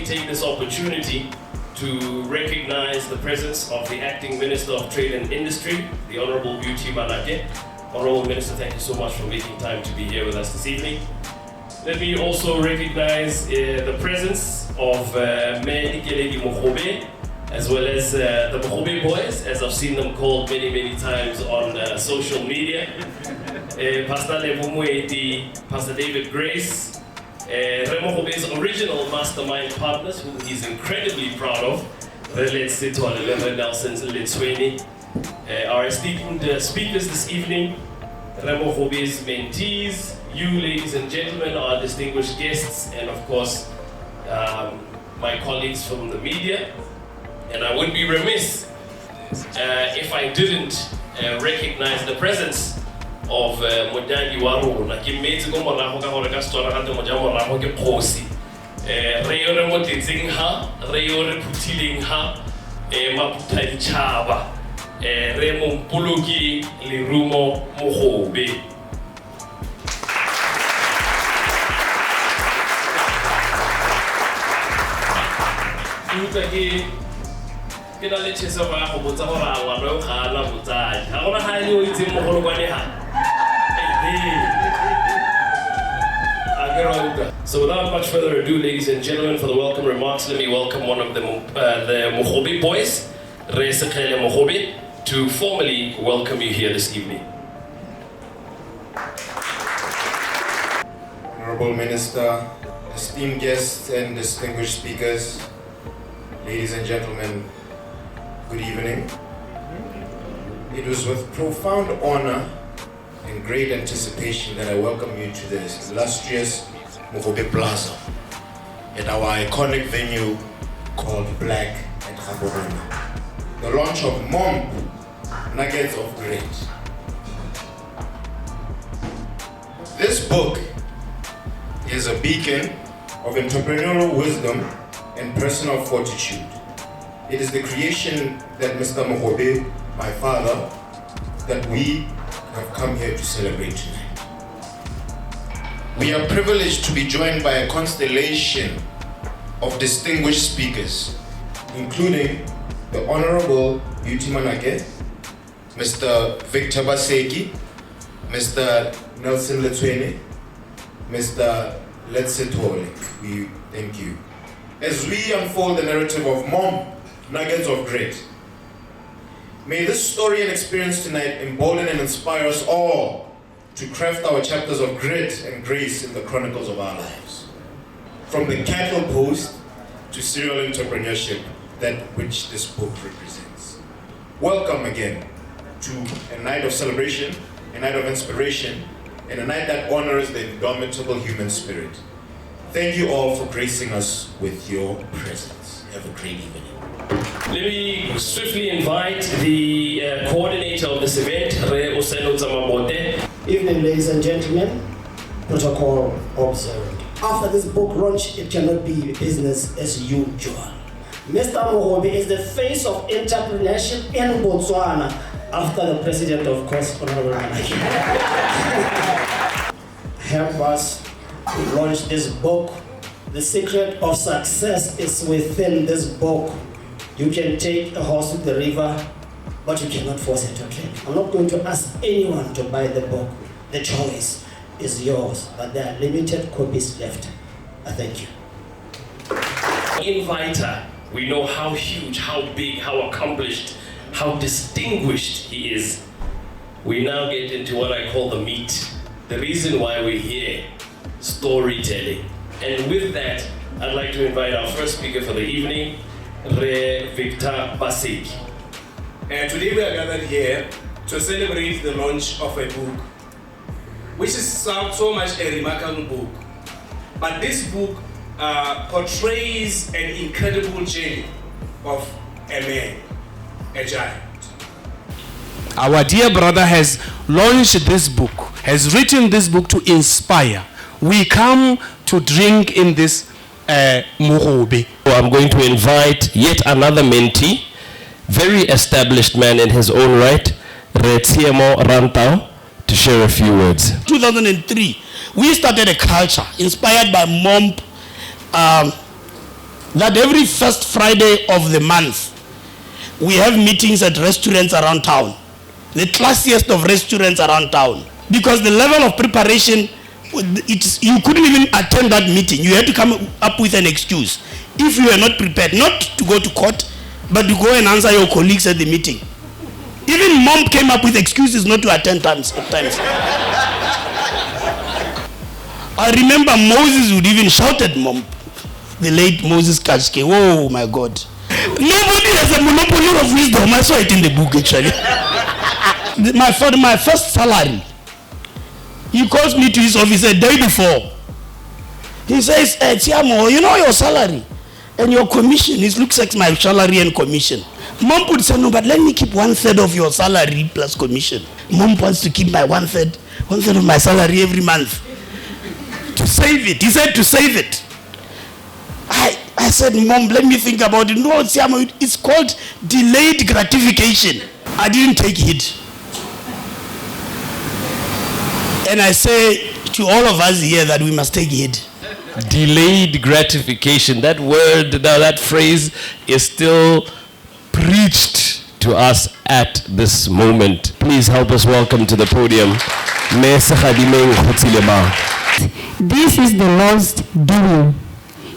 me take this opportunity to recognize the presence of the Acting Minister of Trade and Industry, the Honorable Beauty Manake. Honorable Minister, thank you so much for making time to be here with us this evening. Let me also recognize the presence of Mompoloki Mogobe, as well as the Mogobe boys, as I've seen them called many, many times on social media. Pastor Lebo Moeti, Pastor David Grace, Mogobe's original mastermind partners, who he's incredibly proud of, Sithole, Letshwene, our esteemed speakers this evening, Mogobe's mentees, you ladies and gentlemen, our distinguished guests, and of course, my colleagues from the media. And I would be remiss if I didn't recognize the presence of Modani Waru. Nakimeti go morago ka gore ka setswana ga te moja morago ke kgosi. Re yo re motletseng ha, re yo re phuthileng ha, maputa ditšhaba. Re Mompoloki Lerumo Mogobe. Ke na le tshesa ba go botsa gore a ngwana o ga ana botsadi ga gona ga le o itseng mogolo kwane ha. So without much further ado, ladies and gentlemen, for the welcome remarks, let me welcome one of the Mogobe boys, Sekgele Mogobe, to formally welcome you here this evening. Honorable Minister, esteemed guests and distinguished speakers, ladies and gentlemen, good evening. It was with profound honor and great anticipation that I welcome you to this illustrious Mogobe Plaza at our iconic venue called Black and Gaborone. The launch of Momp, Nuggets of Great. This book is a beacon of entrepreneurial wisdom and personal fortitude. It is the creation that Mr. Mogobe, my father, that we have come here to celebrate tonight. We are privileged to be joined by a constellation of distinguished speakers, including the Honorable Beauty Manake, Mr. Victor Baseki, Mr. Nelson Letshwene, Mr. Sithole. We thank you. As we unfold the narrative of Momp, Nuggets of Great, may this story and experience tonight embolden and inspire us all to craft our chapters of grit and grace in the chronicles of our lives. From the cattle post to serial entrepreneurship, that which this book represents. Welcome again to a night of celebration, a night of inspiration, and a night that honors the indomitable human spirit. Thank you all for gracing us with your presence. Have a great evening. Let me swiftly invite the coordinator of this event, Osenotse Mabote. Evening, ladies and gentlemen. Protocol observed. After this book launch, it cannot be business as usual. Mr. Mogobe is the face of entrepreneurship in Botswana, after the president, of course, Honorable Manake. Help us launch this book. The secret of success is within this book. You can take a horse to the river, but you cannot force it to drink. I'm not going to ask anyone to buy the book. The choice is yours, but there are limited copies left. I thank you. Inviter, we know how huge, how big, how accomplished, how distinguished he is. We now get into what I call the meat. The reason why we're here, storytelling. And with that, I'd like to invite our first speaker for the evening, Victor Baseki. And today we are gathered here to celebrate the launch of a book, which is so much a remarkable book. But this book portrays an incredible journey of a man, a giant. Our dear brother has launched this book, has written this book to inspire. We come to drink in this Mogobe. I'm going to invite yet another mentee, very established man in his own right, Tshiamo Rantao, to share a few words. 2003, we started a culture inspired by Momp that every first Friday of the month, we have meetings at restaurants around town, the classiest of restaurants around town, because the level of preparation, you couldn't even attend that meeting. You had to come up with an excuse if you were not prepared, not to go to court, but to go and answer your colleagues at the meeting. Even Momp came up with excuses not to attend at times. I remember Moses would even shout at Momp, the late Moses Kashke. Oh my God. Nobody has a monopoly of wisdom. I saw it in the book actually. my first salary, he calls me to his office a day before. He says, Tshiamo, you know your salary and your commission. It looks like my salary and commission. Momp would say, no, but let me keep 1/3 of your salary plus commission. Momp wants to keep my 1/3 of my salary every month. To save it. He said to save it. I said, Mom, let me think about it. No, Tshiamo, it's called delayed gratification. I didn't take it. And I say to all of us here that we must take it. Delayed gratification. That word, that phrase is still preached to us at this moment. Please help us welcome to the podium Segadimeng Gotsilemang. This is the Lord's doing.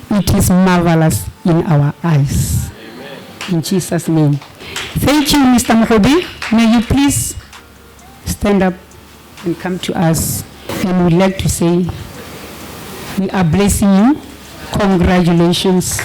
It is marvelous in our eyes. Amen. In Jesus' name. Thank you, Mr. Mogobe. May you please stand up and come to us. And we'd like to say, we are blessing you. Congratulations.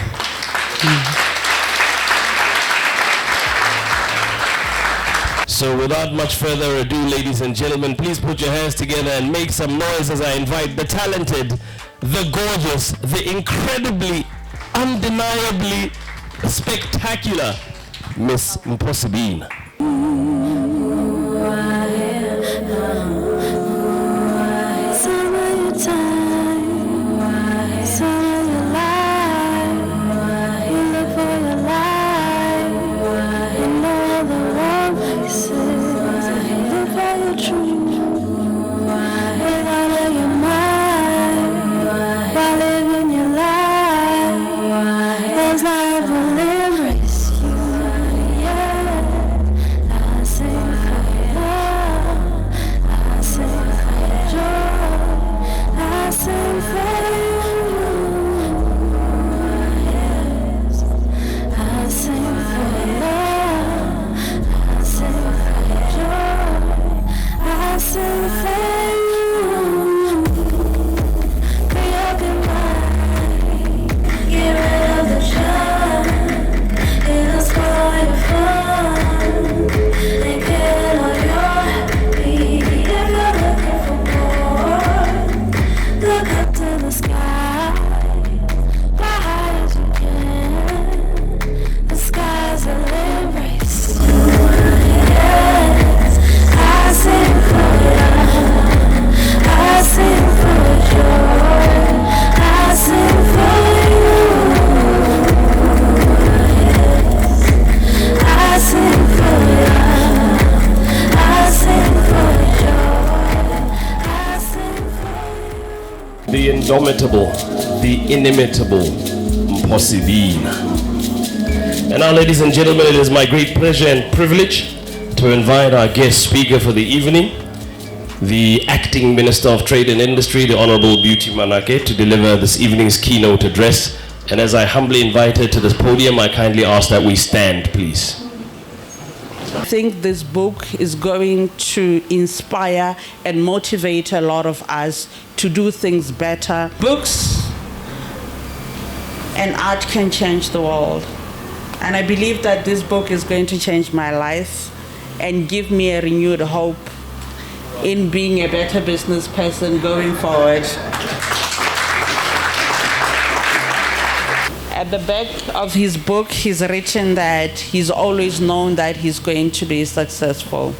So without much further ado, ladies and gentlemen, please put your hands together and make some noise as I invite the talented, the gorgeous, the incredibly, undeniably spectacular Miss Mpho Sebina. The indomitable, the inimitable Mpho Sebina. And now, ladies and gentlemen, it is my great pleasure and privilege to invite our guest speaker for the evening, the Acting Minister of Trade and Industry, the Honorable Beauty Manake, to deliver this evening's keynote address. And as I humbly invite her to this podium, I kindly ask that we stand, please. I think this book is going to inspire and motivate a lot of us to do things better. Books and art can change the world. And I believe that this book is going to change my life and give me a renewed hope in being a better business person going forward. At the back of his book, he's written that he's always known that he's going to be successful.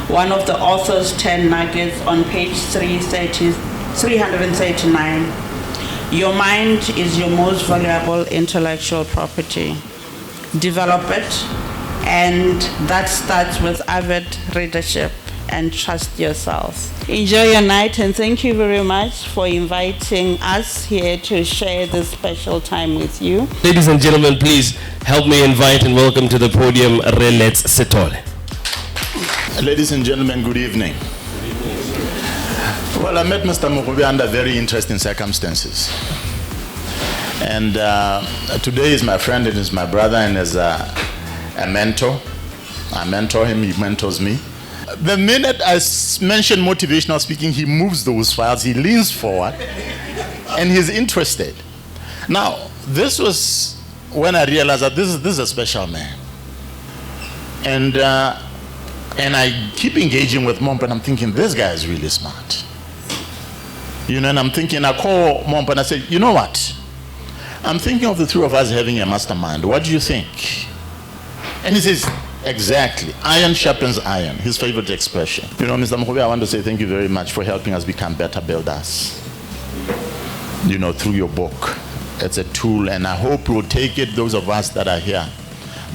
One of the author's 10 nuggets on page 339. Your mind is your most valuable intellectual property. Develop it, and that starts with avid readership. and trust yourself. Enjoy your night, and thank you very much for inviting us here to share this special time with you. Ladies and gentlemen, please help me invite and welcome to the podium Let's Sithole. Ladies and gentlemen, good evening. Well, I met Mr. Mogobe under very interesting circumstances. And today is my friend and is my brother and is a mentor. I mentor him, he mentors me. The minute I mention motivational speaking, he moves those files, he leans forward, and he's interested. Now, this was when I realized that this is a special man. And I keep engaging with Momp, and I'm thinking, this guy is really smart. You know, and I'm thinking, I call Momp and I say, you know what? I'm thinking of the three of us having a mastermind. What do you think? And he says, exactly. Iron sharpens iron, his favorite expression. You know, Mr. Mogobe, I want to say thank you very much for helping us become better builders. You know, through your book. It's a tool, and I hope we'll take it, those of us that are here,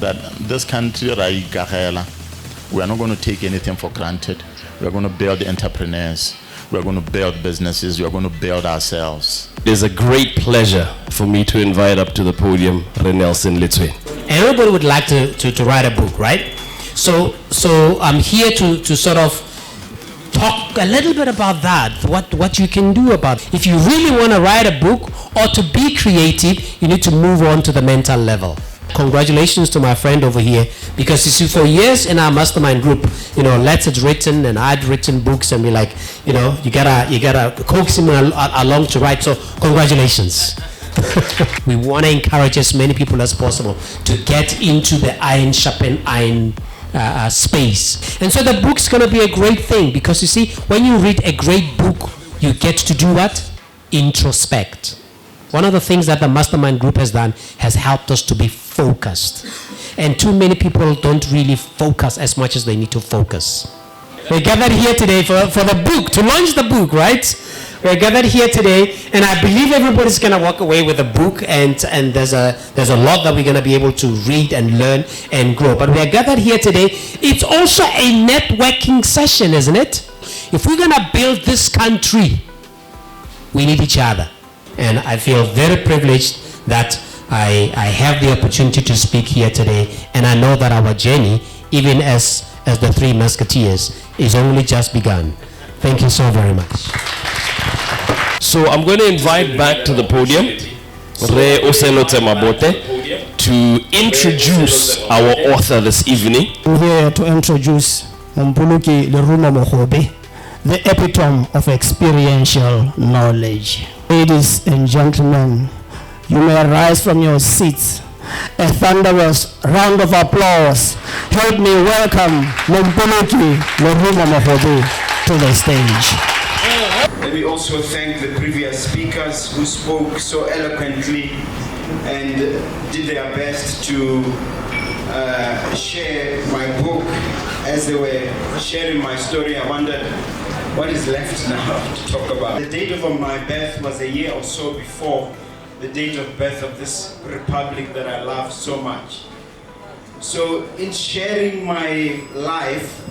that this country, we are not going to take anything for granted. We are going to build entrepreneurs. We are going to build businesses. We are going to build ourselves. It is a great pleasure for me to invite up to the podium Renelson Letshwene. Everybody would like to write a book, right? So I'm here to sort of talk a little bit about that, what you can do about it. If you really want to write a book or to be creative, you need to move on to the mental level. Congratulations to my friend over here, because you see, for years in our mastermind group, you know, Let's had written and I'd written books, and we're like, you know, you gotta coax him along to write. So congratulations. We want to encourage as many people as possible to get into the iron sharpen iron space. And so the book's going to be a great thing, because you see, when you read a great book, you get to do what? Introspect. One of the things that the mastermind group has done has helped us to be focused. And too many people don't really focus as much as they need to focus. We're gathered here today for the book, to launch the book, right? We're gathered here today, and I believe everybody's going to walk away with a book, and there's a lot that we're going to be able to read and learn and grow. But we're gathered here today. It's also a networking session, isn't it? If we're going to build this country, we need each other. And I feel very privileged that I have the opportunity to speak here today, and I know that our journey, even as the Three Musketeers, is only just begun. Thank you so very much. So I'm going to invite back to the podium Osenotse Mabote to introduce our author this evening. I'm here to introduce Mompoloki Mogobe, the epitome of experiential knowledge. Ladies and gentlemen, you may rise from your seats. A thunderous round of applause. Help me welcome Mompoloki Mogobe to the stage. Let me also thank the previous speakers who spoke so eloquently and did their best to share my book. As they were sharing my story, I wondered what is left now to talk about. The date of my birth was a year or so before the date of birth of this republic that I love so much. So in sharing my life,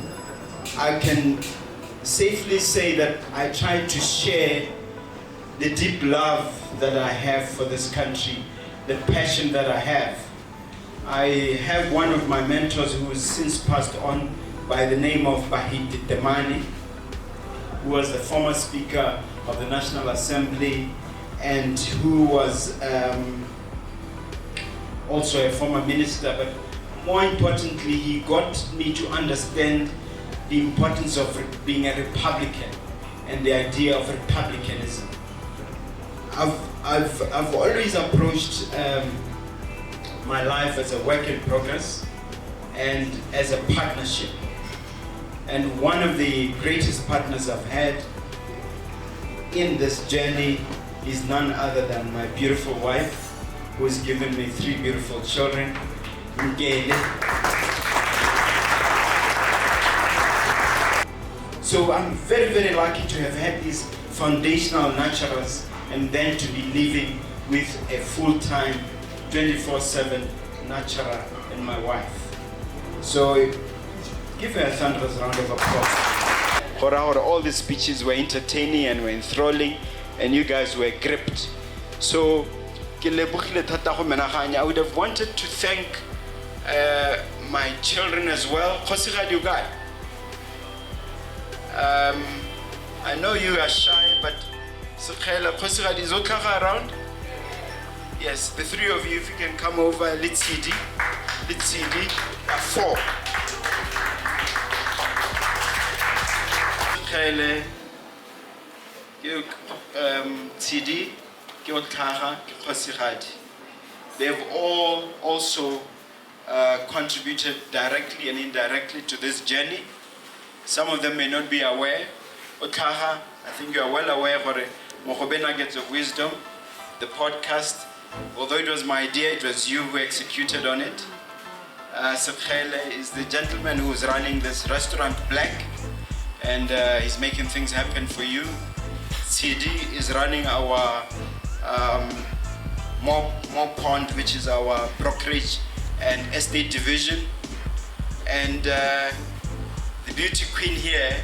I can safely say that I try to share the deep love that I have for this country, the passion that I have. I have one of my mentors who has since passed on by the name of Bahiti Temani, who was the former Speaker of the National Assembly and who was also a former minister, but more importantly, he got me to understand the importance of being a Republican and the idea of republicanism. I've always approached my life as a work in progress and as a partnership. And one of the greatest partners I've had in this journey is none other than my beautiful wife, who has given me 3 beautiful children. So I'm very, very lucky to have had these foundational naturals and then to be living with a full-time 24/7 natural and my wife. So give her a thunderous round of applause. All the speeches were entertaining and were enthralling, and you guys were gripped. So, I would have wanted to thank my children as well. I know you are shy, but Sekgele, is around? Yes, the three of you, if you can come over, let's CD, 4. Sekgele, CD, they've all also contributed directly and indirectly to this journey. Some of them may not be aware. I think you are well aware of Mogobe Nuggets of Wisdom, the podcast. Although it was my idea, it was you who executed on it. Sekgele is the gentleman who is running this restaurant Black, and he's making things happen for you. CD is running our Momp, which is our brokerage and estate division. And the beauty queen here,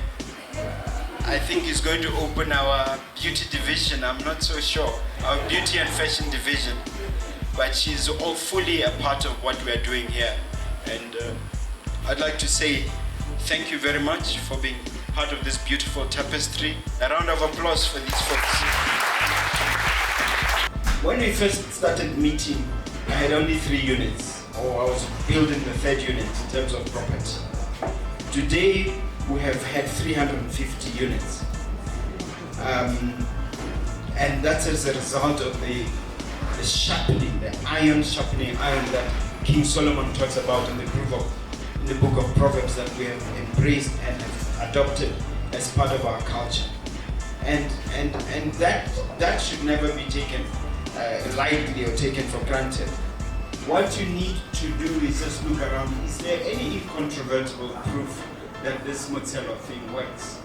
I think, is going to open our beauty division. I'm not so sure. Our beauty and fashion division. But she's all fully a part of what we're doing here. And I'd like to say thank you very much for being part of this beautiful tapestry. A round of applause for these folks. When we first started meeting, I had only 3 units, or I was building the 3rd unit in terms of property. Today, we have had 350 units. And that's as a result of the sharpening, the iron sharpening iron that King Solomon talks about in the book of Proverbs that we have embraced and have adopted as part of our culture. And that should never be taken lightly or taken for granted. What you need to do is just look around. Is there any incontrovertible proof that this Motelo thing works?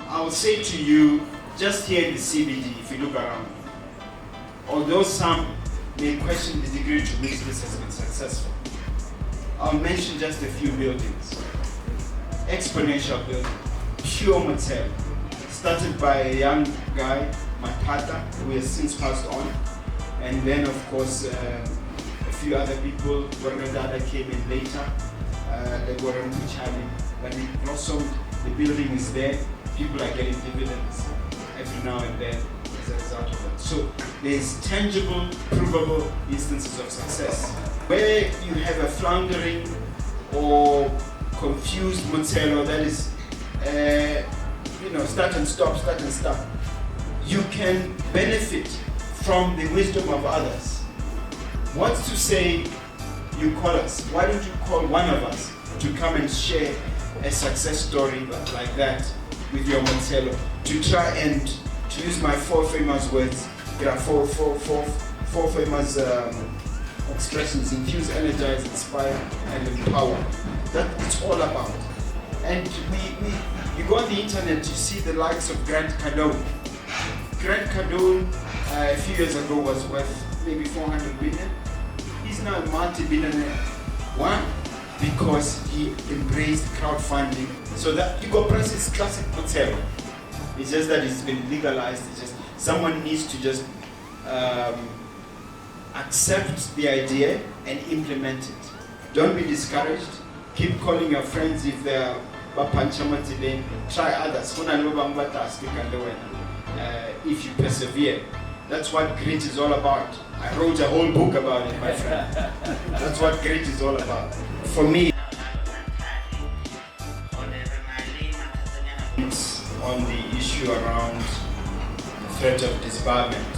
I'll say to you, just here in the CBD, if you look around, although some may question the degree to which this has been successful, I'll mention just a few buildings. Exponential building, pure Motelo, started by a young guy, Matata, who has since passed on, and then of course a few other people. Nyirenda came in later, but it blossomed. The building is there. People are getting dividends every now and then as a result of it. So there's tangible, provable instances of success. Where you have a floundering or confused Motelo that is, start and stop, you can benefit from the wisdom of others. What's to say you call us? Why don't you call one of us to come and share a success story like that with your Motelo, to try and, to use my 4 famous words, there are four famous expressions: infuse, energize, inspire, and empower. That it's all about. And you go on the internet, you see the likes of Grant Cardone. Grant Cardone a few years ago was worth maybe 400 million. He's now a multi-billionaire. Why? Because he embraced crowdfunding. So that Hugo Press is classic Motelo. It's just that it's been legalized. It's just someone needs to just accept the idea and implement it. Don't be discouraged. Keep calling your friends if they are Bapanchamatile. Try others. If you persevere. That's what grit is all about. I wrote a whole book about it, my friend. That's what grit is all about. For me, on the issue around the threat of disbarment,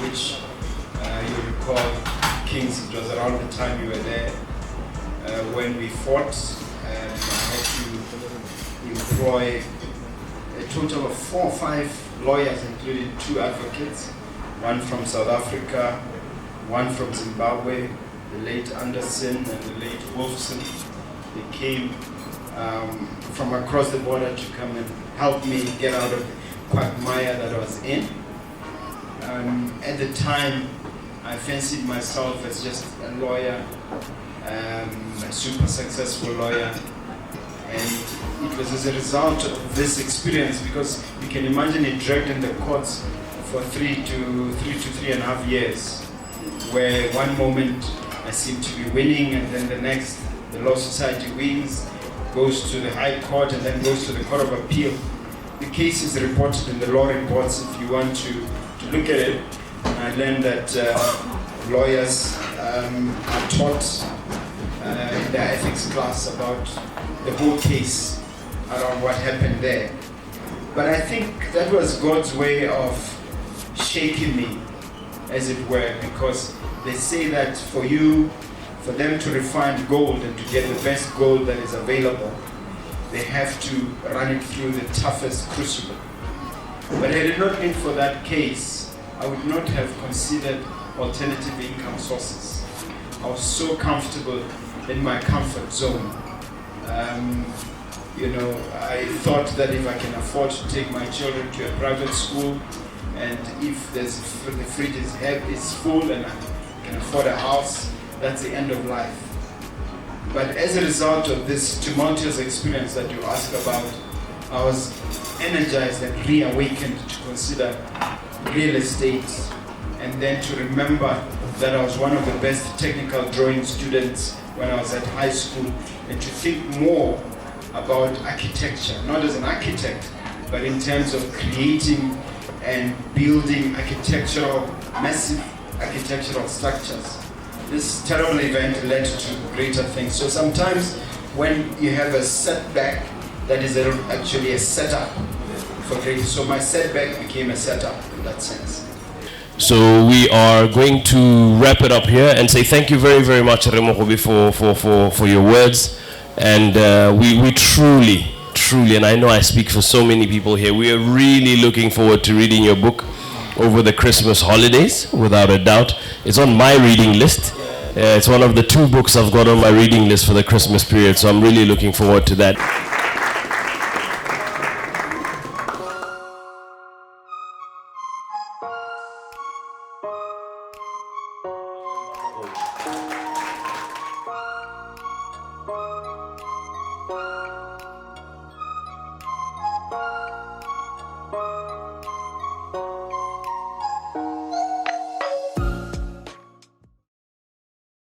which you recall, Kings, it was around the time you were there, when we fought, and I had to employ a total of 4 or 5 lawyers, including 2 advocates, one from South Africa, one from Zimbabwe, the late Anderson and the late Wolfson. They came from across the border to come and help me get out of the quagmire that I was in. At the time, I fancied myself as just a lawyer, a super successful lawyer, And it was as a result of this experience, because you can imagine it dragged in the courts for 3 to 3.5 years, where one moment I seem to be winning, and then the next the Law Society wins, goes to the High Court, and then goes to the Court of Appeal. The case is reported in the law reports if you want to look at it. I learned that lawyers are taught in the ethics class about the whole case around what happened there. But I think that was God's way of shaking me, as it were, because they say that for them to refine gold and to get the best gold that is available, they have to run it through the toughest crucible. But had it not been for that case, I would not have considered alternative income sources. I was so comfortable in my comfort zone. I thought that if I can afford to take my children to a private school, and if the fridge is full and I can afford a house, that's the end of life. But as a result of this tumultuous experience that you ask about, I was energized and reawakened to consider real estate, and then to remember that I was one of the best technical drawing students when I was at high school, and to think more about architecture, not as an architect, but in terms of creating and building massive architectural structures. This terrible event led to greater things. So sometimes when you have a setback, that is actually a setup for greater. So my setback became a setup in that sense. So we are going to wrap it up here and say thank you very, very much, Remogobe, for your words. And we truly, and I know I speak for so many people here, we are really looking forward to reading your book over the Christmas holidays, without a doubt. It's on my reading list. It's one of the 2 books I've got on my reading list for the Christmas period, so I'm really looking forward to that.